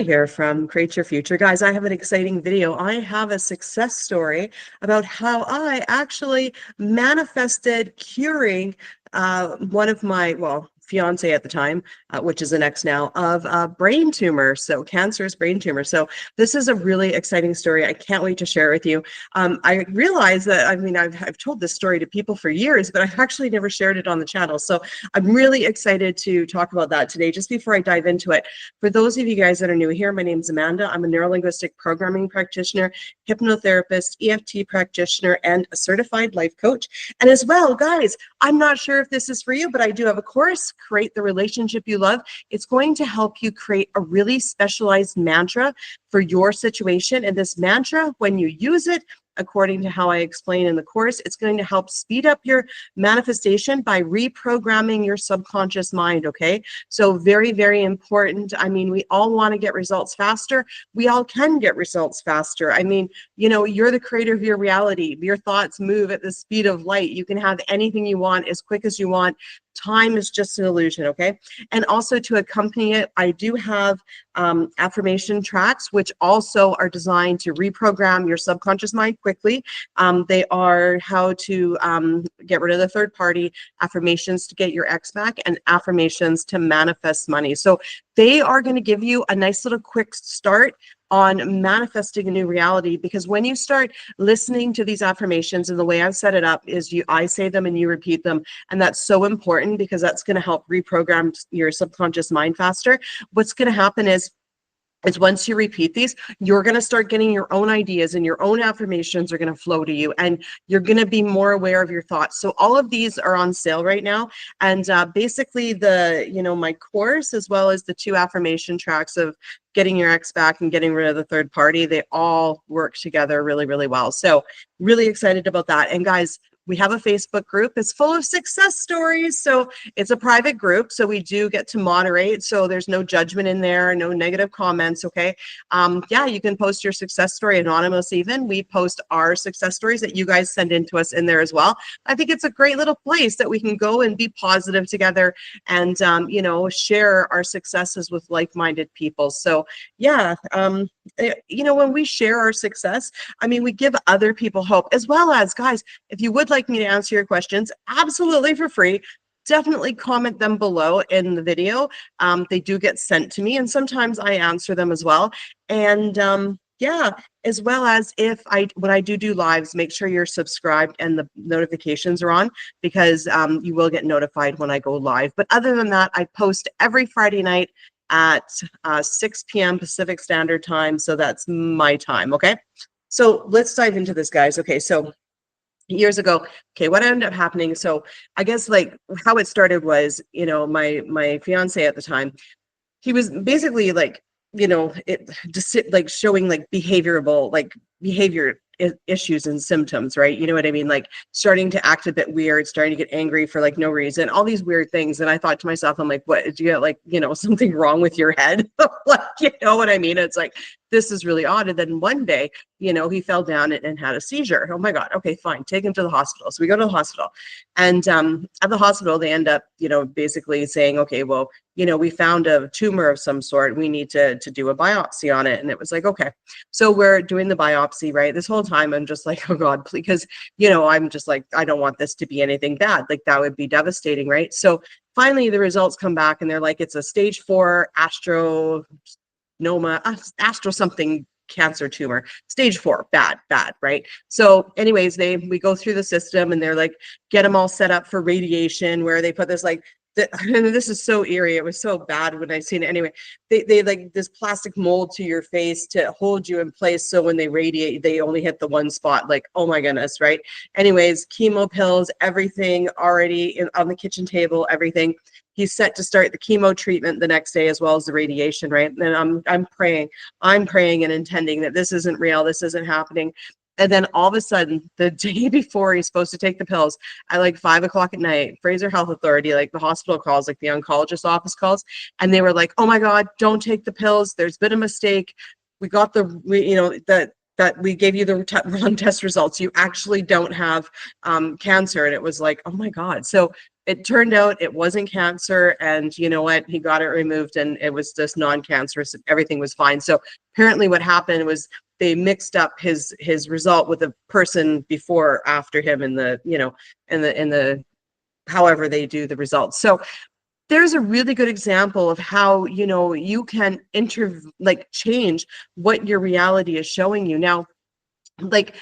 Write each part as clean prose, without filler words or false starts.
to hear from Create Your Future. Guys, I have an exciting video. I have a success story about how I actually manifested curing one of my, fiance at the time, which is an ex now, of a brain tumor, so cancerous brain tumor. So this is a really exciting story. I can't wait to share it with you. I realize that, I've told this story to people for years, but I've actually never shared it on the channel. So I'm really excited to talk about that today. Just before I dive into it, for those of you guys that are new here, my name is Amanda. I'm a neurolinguistic programming practitioner, hypnotherapist, EFT practitioner, and a certified life coach. And as well, guys, I'm not sure if this is for you, but I do have a course, Create the Relationship You Love. It's going to help you create a really specialized mantra for your situation. And this mantra, when you use it, according to how I explain in the course, it's going to help speed up your manifestation by reprogramming your subconscious mind, okay? So very, very important. We all want to get results faster. We all can get results faster. You're the creator of your reality. Your thoughts move at the speed of light. You can have anything you want as quick as you want. Time is just an illusion, okay? And also to accompany it, I do have affirmation tracks, which also are designed to reprogram your subconscious mind quickly. They are how to get rid of the third party, affirmations to get your ex back, and affirmations to manifest money. So they are going to give you a nice little quick start on manifesting a new reality, because when you start listening to these affirmations, and the way I've set it up is I say them and you repeat them, and that's so important because that's going to help reprogram your subconscious mind faster. What's going to happen is once you repeat these, you're going to start getting your own ideas, and your own affirmations are going to flow to you, and you're going to be more aware of your thoughts. So all of these are on sale right now. And basically my course, as well as the 2 affirmation tracks of getting your ex back and getting rid of the third party, they all work together really, really well. So really excited about that. And guys, we have a Facebook group. It's full of success stories. So it's a private group. So we do get to moderate. So there's no judgment in there, no negative comments. Okay. You can post your success story anonymous even. We post our success stories that you guys send in to us in there as well. I think it's a great little place that we can go and be positive together and, share our successes with like-minded people. So when we share our success, we give other people hope, as well as, guys, if you would like me to answer your questions absolutely for free, definitely comment them below in the video. They do get sent to me, and sometimes I answer them as well. And as well as when I do lives, make sure you're subscribed and the notifications are on, because you will get notified when I go live. But other than that, I post every Friday night at 6 p.m. Pacific Standard Time. So that's my time. Okay. So let's dive into this, guys. Okay. So years ago, what ended up happening? So I guess how it started was, my fiance at the time, he was basically showing behavior issues and symptoms, right? You know what I mean? Starting to act a bit weird, starting to get angry for no reason, all these weird things. And I thought to myself, I'm like, what, do you get something wrong with your head? You know what I mean? It's this is really odd. And then one day, he fell down and had a seizure. Oh my God. Okay, fine. Take him to the hospital. So we go to the hospital, and at the hospital, they end up, basically saying, okay, well, we found a tumor of some sort. We need to do a biopsy on it. And it was okay. So we're doing the biopsy, right? This whole time I'm just oh God, please, because, I'm just I don't want this to be anything bad. That would be devastating, right? So finally the results come back, and they're it's a stage 4 astro something cancer tumor, stage 4, bad, right? So anyways, we go through the system, and they're get them all set up for radiation, where they put this and this is so eerie. It was so bad when I seen it. Anyway, they this plastic mold to your face to hold you in place, so when they radiate, they only hit the one spot. Oh my goodness, right? Anyways, chemo pills, everything already on the kitchen table, everything. He's set to start the chemo treatment the next day, as well as the radiation, right? And I'm praying and intending that this isn't real, this isn't happening. And then all of a sudden, the day before he's supposed to take the pills, at 5 o'clock at night, Fraser Health Authority, the hospital calls, the oncologist office calls, and they were oh my God, don't take the pills. There's been a mistake. We got the that we gave you the wrong test results. You actually don't have cancer. And it was like, oh my God. So it turned out it wasn't cancer, and you know what? He got it removed, and it was just non-cancerous. Everything was fine. So apparently, what happened was they mixed up his result with a person before or after him in the, you know, in the however they do the results. So there's a really good example of how, you know, you can change what your reality is showing you. Now, like,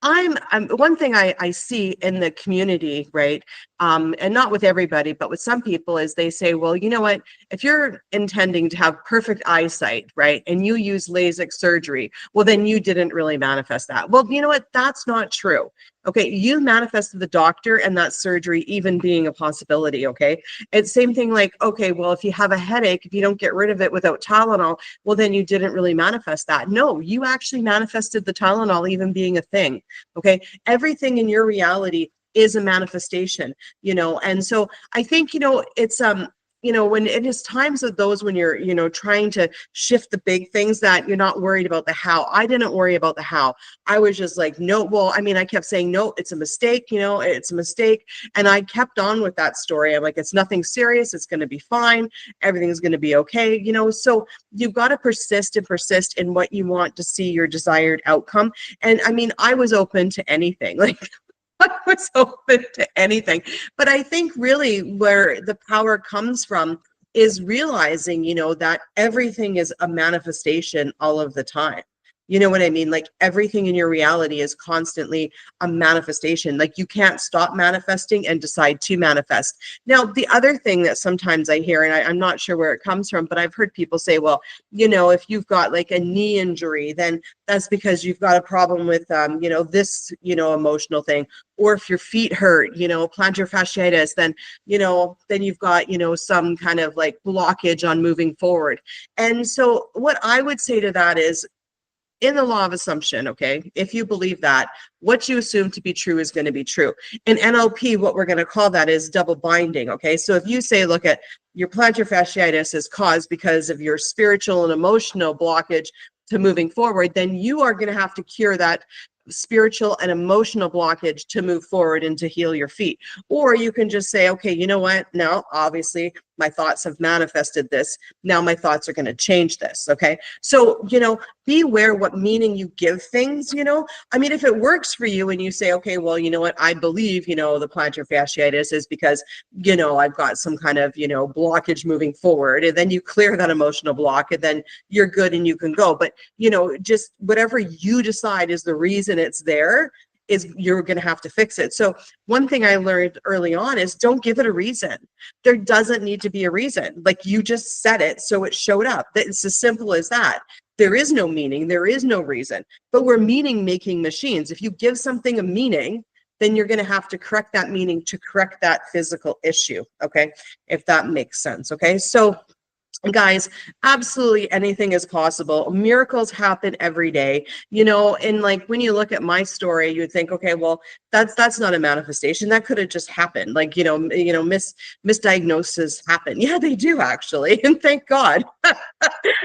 I'm one thing I see in the community, right? And not with everybody, but with some people, is they say, well, you know what, if you're intending to have perfect eyesight, right, and you use LASIK surgery, well, then you didn't really manifest that. Well, you know what, that's not true. Okay, you manifested the doctor and that surgery even being a possibility. Okay, it's same thing like, okay, well, if you have a headache, if you don't get rid of it without Tylenol, well, then you didn't really manifest that. No, you actually manifested the Tylenol even being a thing. Okay, everything in your reality is a manifestation, you know. And so I think, you know, it's you know, when it is times of those when you're, you know, trying to shift the big things, that you're not worried about the how. I didn't worry about the how. I was just like, no, well, I mean, I kept saying, no, it's a mistake, you know, it's a mistake. And I kept on with that story. I'm like, it's nothing serious. It's going to be fine. Everything's going to be okay. You know, so you've got to persist and persist in what you want to see your desired outcome. And I mean, I was open to anything. Like, I was open to anything. But I think really where the power comes from is realizing, you know, that everything is a manifestation all of the time. You know what I mean? Like, everything in your reality is constantly a manifestation. Like, you can't stop manifesting and decide to manifest. Now, the other thing that sometimes I hear, and I'm not sure where it comes from, but I've heard people say, well, you know, if you've got like a knee injury, then that's because you've got a problem with, you know, this, you know, emotional thing. Or if your feet hurt, you know, plantar fasciitis, then, you know, then you've got, you know, some kind of like blockage on moving forward. And so what I would say to that is, in the law of assumption, okay, if you believe that, what you assume to be true is going to be true. In NLP, what we're going to call that is double binding, okay? So if you say, look, at your plantar fasciitis is caused because of your spiritual and emotional blockage to moving forward, then you are going to have to cure that spiritual and emotional blockage to move forward and to heal your feet. Or you can just say, okay, you know what? Now, obviously, my thoughts have manifested this. Now my thoughts are going to change this. Okay. So, you know, be aware what meaning you give things, you know. I mean, if it works for you and you say, okay, well, you know what, I believe, you know, the plantar fasciitis is because, you know, I've got some kind of, you know, blockage moving forward, and then you clear that emotional block, and then you're good and you can go. But, you know, just whatever you decide is the reason it's there, is you're going to have to fix it. So one thing I learned early on is, don't give it a reason. There doesn't need to be a reason. Like, you just said it, so it showed up. It's as simple as that. There is no meaning. There is no reason. But we're meaning making machines. If you give something a meaning, then you're going to have to correct that meaning to correct that physical issue. Okay. If that makes sense. Okay. So guys, absolutely anything is possible. Miracles happen every day, you know. And like, when you look at my story, you would think, okay, well, that's not a manifestation. That could have just happened. Like, you know, misdiagnoses happen. Yeah, they do actually. And thank God,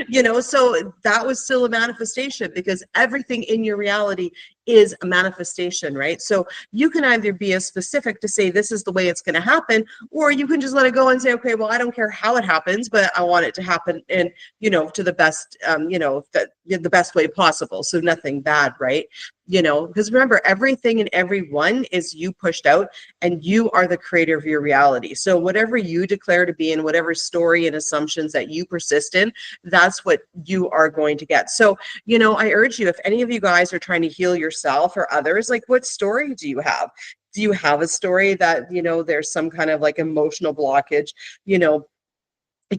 you know, so that was still a manifestation, because everything in your reality is a manifestation, right? So you can either be as specific to say, this is the way it's going to happen, or you can just let it go and say, okay, well, I don't care how it happens, but I want it to happen in, you know, to the best, you know, the best way possible. So nothing bad, right? You know, because remember, everything and everyone is you pushed out, and you are the creator of your reality. So whatever you declare to be, in whatever story and assumptions that you persist in, that's what you are going to get. So, you know, I urge you, if any of you guys are trying to heal yourself or others, like, what story do you have? Do you have a story that, you know, there's some kind of like emotional blockage, you know,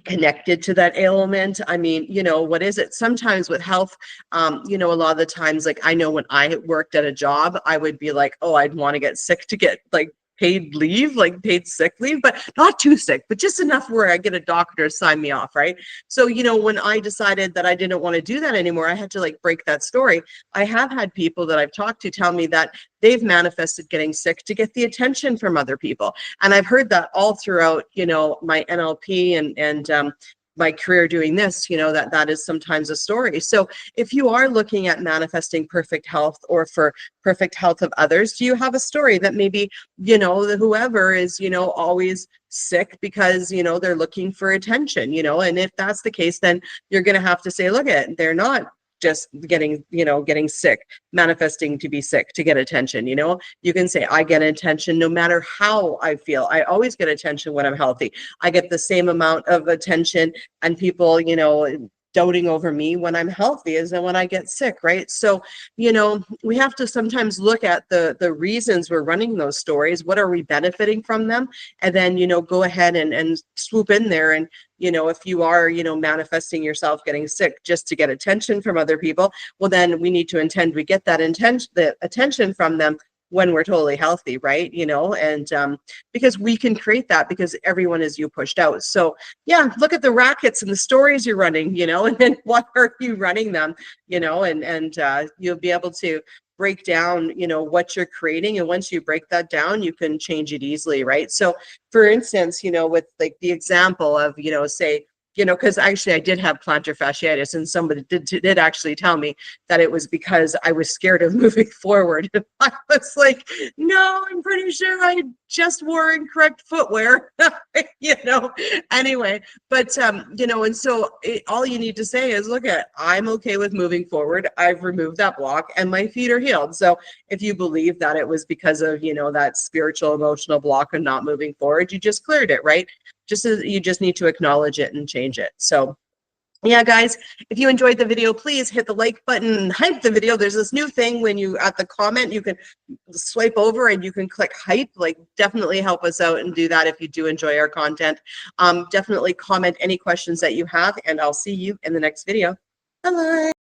connected to that ailment? I mean, you know, what is it? Sometimes with health, you know, a lot of the times, like, I know when I worked at a job, I would be like, oh, I'd want to get sick to get like paid leave, like paid sick leave, but not too sick, but just enough where I get a doctor to sign me off, right? So, you know, when I decided that I didn't want to do that anymore, I had to like break that story. I have had people that I've talked to tell me that they've manifested getting sick to get the attention from other people. And I've heard that all throughout, you know, my NLP and my career doing this, you know, that is sometimes a story. So if you are looking at manifesting perfect health or for perfect health of others, do you have a story that maybe, you know, whoever is, you know, always sick because, you know, they're looking for attention, you know, and if that's the case, then you're going to have to say, look at, they're not just getting, you know, getting sick, manifesting to be sick to get attention. You know, you can say, I get attention no matter how I feel. I always get attention when I'm healthy. I get the same amount of attention and people, you know, doting over me when I'm healthy as when I get sick, right? So, you know, we have to sometimes look at the reasons we're running those stories. What are we benefiting from them? And then, you know, go ahead and swoop in there. And, you know, if you are, you know, manifesting yourself getting sick just to get attention from other people, well, then we need to intend we get that the attention from them when we're totally healthy, right? You know, and because we can create that because everyone is you pushed out. So yeah, look at the rackets and the stories you're running, you know, and then what are you running them, you know, and you'll be able to break down, you know, what you're creating. And once you break that down, you can change it easily, right? So for instance, you know, with like the example of, you know, say, you know, because actually I did have plantar fasciitis and somebody did actually tell me that it was because I was scared of moving forward. I was like, no, I'm pretty sure I just wore incorrect footwear, you know, anyway, but, you know, and so all you need to say is, look at, I'm okay with moving forward. I've removed that block and my feet are healed. So if you believe that it was because of, you know, that spiritual, emotional block of not moving forward, you just cleared it, right? You just need to acknowledge it and change it. So yeah, guys, if you enjoyed the video, please hit the like button and hype the video. There's this new thing when you at the comment, you can swipe over and you can click hype. Like, definitely help us out and do that if you do enjoy our content. Definitely comment any questions that you have, and I'll see you in the next video. Bye.